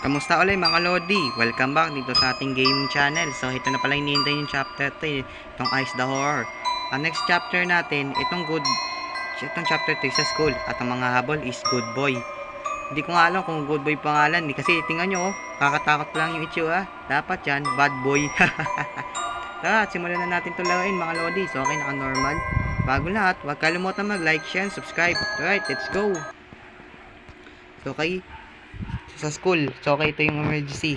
Kamusta ulit mga Lodi? Welcome back dito sa ating gaming channel. So ito na pala hinihintay yung chapter 3, itong Ice the Horror. Ang next chapter natin, itong chapter 3 sa school. At ang mga habol is Good Boy. Hindi ko nga alam kung Good Boy pangalan kasi tingnan nyo, kakatakot lang yung itsura. Dapat yan, Bad Boy. Tara, simulan na natin tulain mga Lodi. So okay, naka-normal. Bago lahat, huwag kalimutan mag-like, share, subscribe. Alright, let's go. So okay, sa school. So, okay, ito yung emergency.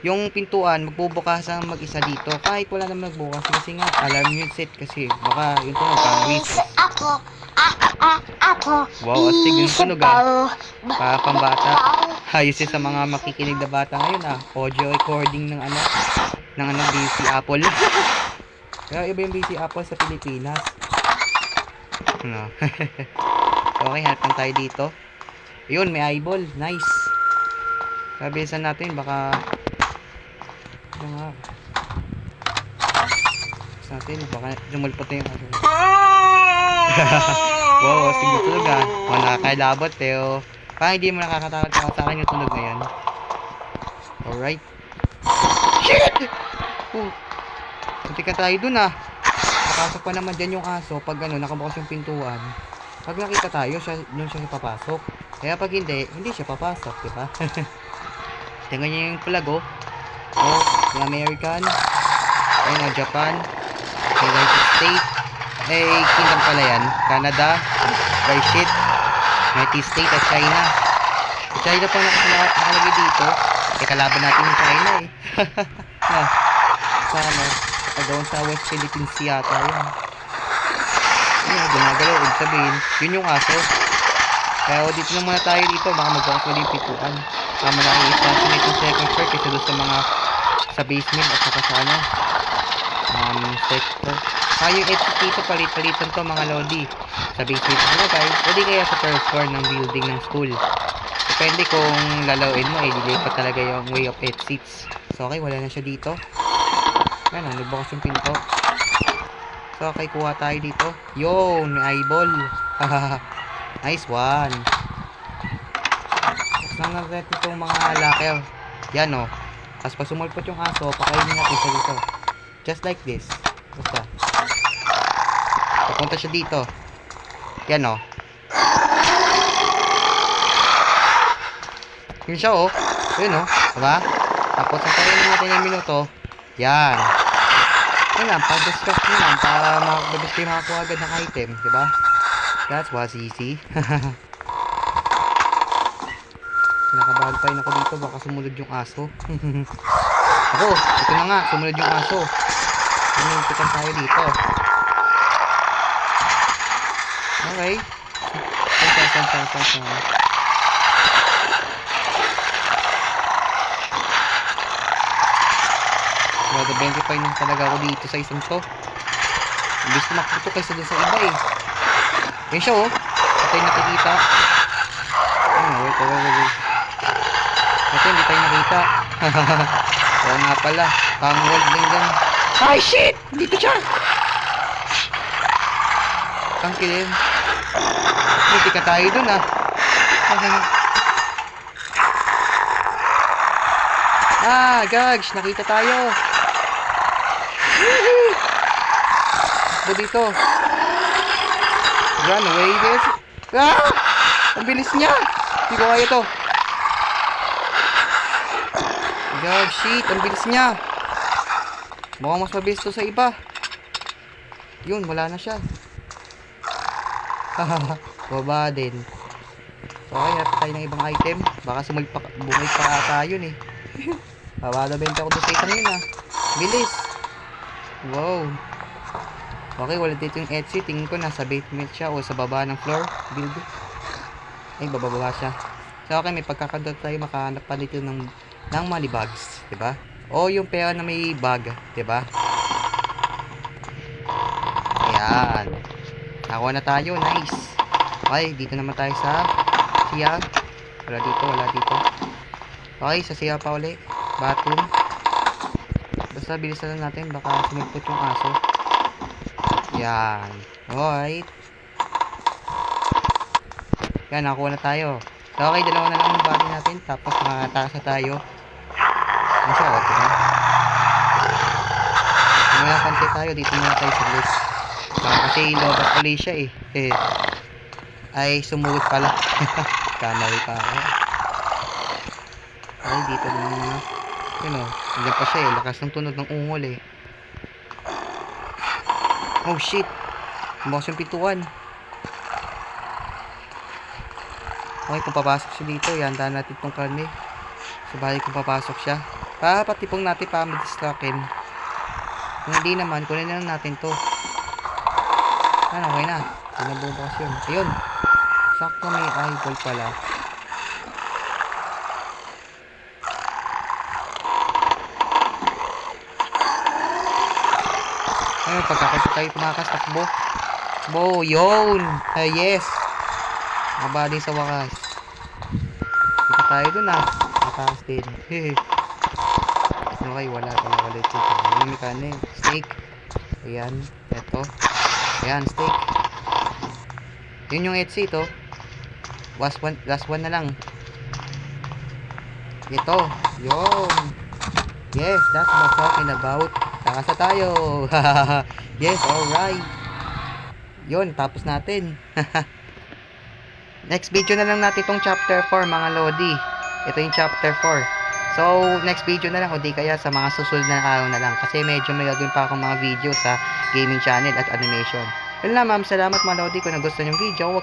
Yung pintuan, magbubukas ang mag-isa dito. Kahit wala naman magbukas. Kasi nga, alarm yun set. Kasi, baka, yun to, magkawis. Wow, astig yung tunog para pambata. Ayos sa mga makikinig na bata ngayon audio recording ng BC Apple. Kaya iba yung BC Apple sa Pilipinas. So, okay, hanapan tayo dito. Yun, may eyeball. Nice. Sabihin natin, baka sumulpot na yung wow, sige tulog nakakailabot pero parang hindi mo nakakatakot sa akin yung tunog na yan. Alright. Shit! Punti ka tayo dun Papasok pa naman dyan yung aso pag nakabukas yung pintuan. Pag nakita tayo, doon siya papasok. Kaya pag hindi siya papasok, diba? Tingnan nyo yung flag yung American, ayun Japan, United States, Kingdom pala yan, Canada, Russia, United States at China. China pa nakalagay dito, kalaban natin yung China doon sa West Philippines yata yun. Gumagalaw, ibig sabihin, yun yung aso. Kaya dito na muna tayo dito, baka magbukas mo din pintuan. Tama na i-transmit yung second floor kasi doon sa mga sa basement at saka sa sector. Yung exit dito palit-palitan to mga Lodi. Sa basement guys, o di kaya sa first floor ng building ng school. Depende kung lalawin mo, dilipat talaga yung way of exits. So okay, wala na siya dito. Yan nagbukas yung pinto. So okay, kuha tayo dito. Yun, may eyeball. Nice one. Lang natin itong mga locker. Yan Tapos pag sumulpot yung aso, pakainin natin siya dito. Just like this. Basta. Papunta siya dito. Yan Yun siya Yun diba? Tapos ang pakainin natin yung minuto. Yan. Yan lang. Pag-discuss nyo lang. Para makakabis kayo makakuha agad ng item. Diba? That was easy. Nakabahalpain ako dito, baka sumunod yung aso. Ito na nga, sumunod yung aso. Pinuntikan tayo dito. Okay. San. Wala, 25 na talaga ako dito sa isang to. Imbis na makuto kaysa dun sa iba Yan siya ito yung nakikita. Wait. Ito hindi tayo nakita. Oo nga pala, pang world din dyan. Ay shit! Dito siya! Tangkilin. Hindi ka tayo dun gags, nakita tayo. Ito dito. Run away this. Ang bilis niya. Hindi ko kaya to. God, shit, ang bilis niya. Mukhang mas mabilis to sa iba. Yun, wala na siya. Baba din. So, okay, natin tayo ng ibang item. Baka bumay pa ata yun Pawala benta ko doon sa isang yun Bilis. Wow. Okay, wala dito yung Etsy. Tingin ko nasa basement siya o sa baba ng floor building. Bababa siya. So, okay, may pagkakadot tayo makahanap pa dito ng money bags, diba? O yung pera na may bag, diba? Ayan. Nakuha na tayo, nice. Okay, dito naman tayo sa siya. Wala dito. Okay, sa siya pa ulit. Bathroom. Basta bilisan lang natin, baka sumulpot yung aso. Yan. Alright. Yan, nakuha na tayo. So, okay, dalawa na lang yung body natin. Tapos, makataas na tayo. Ano siya? O, diba? Mga konti tayo. Dito muna tayo sa list. Kasi lobas ulit siya eh. Ay, sumugot pala. Kamali pa ako. Ay, dito na muna. Yun o. Nandiyan pa siya eh. Lakas ng tunog ng ungol eh. Oh shit. Bukas yung pintuan. Okay, kung papasok siya dito, ihandaan natin itong karne. Sabali kung papasok siya. Papatipong natin para mag-distractin. Kung hindi naman, kunin na lang natin to. Ano, okay na. Pinabubukas yun. Ayun. Sakto may eyeball pala. Ayun, pagkakasya tayo tumakas, takbo. Bo, yun. Yes. Mabali sa wakas. Kita tayo dun ah. Matakas din. Okay, wala ulit ito. Yung mekanik. Steak. Ayan. Ito. Ayan, steak. Yun yung Etsy ito. Last one na lang. Ito. Yun. Yes, that's what I'm talking about. Takas na tayo. Yes, alright. Yun, tapos natin. Next video na lang natin itong chapter 4 mga Lodi. Ito yung chapter 4. So, next video na lang o di kaya sa mga susunod na araw na lang. Kasi medyo may gagawin pa akong mga video sa gaming channel at animation. Yun lang ma'am, salamat mga Lodi. Kung nagustuhan yung video,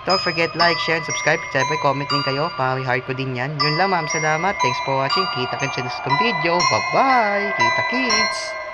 don't forget like, share, and subscribe. Siyempre, comment din kayo. Pari-heart ko din yan. Yun lang ma'am, salamat. Thanks for watching. Kita kita sa video. Bye-bye. Kita kids.